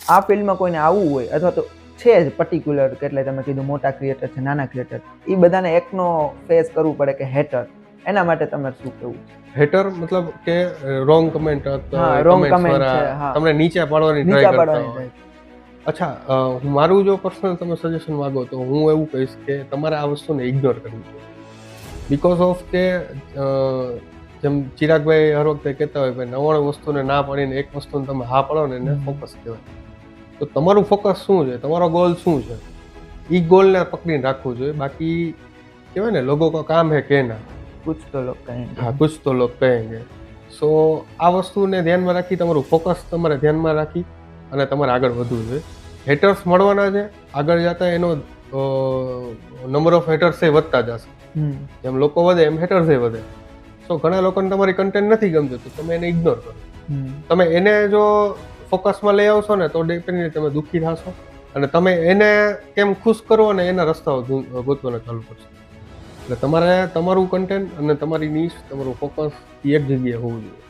આ ફિલ્ડમાં કોઈને આવવું હોય અથવા તો છે જ પર્ટિક્યુલર કે એટલે તમે કીધું મોટા ક્રિએટર છે નાના ક્રિએટર, એ બધાને એકનો ફેસ કરવું પડે કે હેટર, એના માટે તમારે શું કહેવું? હેટર મતલબ કે રોંગ કમેન્ટ રોંગ કમેન્ટ છે, હા, તમને નીચે પાડવાની નીચે ટ્રાય કરતા પાડવાની હોય. try. અચ્છા, મારું જો પર્સનલ તમે સજેશન માંગો તો હું એવું કહીશ કે તમારે આ વસ્તુને ઇગ્નોર કરવી જોઈએ. બીકોઝ ઓફ કે જેમ ચિરાગભાઈ હર વખતે કહેતા હોય ભાઈ 99 વસ્તુને ના પાડીને એક વસ્તુને તમે હા પાડો ને એને ફોકસ કહેવાય. તો તમારું ફોકસ શું છે, તમારો ગોલ શું છે, એ ગોલને પકડીને રાખવું જોઈએ. બાકી કહેવાય ને લોગો કો કામ હે કહેના, કુછ તો લોગ કહેંગે. હા કુછ તો લોગ કહેંગે. સો આ વસ્તુને ધ્યાનમાં રાખી તમારું ફોકસ તમારે ધ્યાનમાં રાખી અને તમારે આગળ વધવું જોઈએ. હેટર્સ મળવાના છે, આગળ જતા એનો નંબર ઓફ હેટર્સ એ વધતા જશે. જેમ લોકો વધે એમ હેટર્સ એ વધે. સો ઘણા લોકોને તમારી કન્ટેન્ટ નથી ગમતું તો તમે એને ઇગ્નોર કરો. તમે એને જો ફોકસમાં લઈ આવશો ને તો ડેફિનેટલી તમે દુઃખી થશો અને તમે એને કેમ ખુશ કરો અને એના રસ્તાઓ ગોતવાના ચાલુ કરશો. એટલે તમારે તમારું કન્ટેન્ટ અને તમારી નીશ, તમારું ફોકસ એક જગ્યાએ હોવું જોઈએ.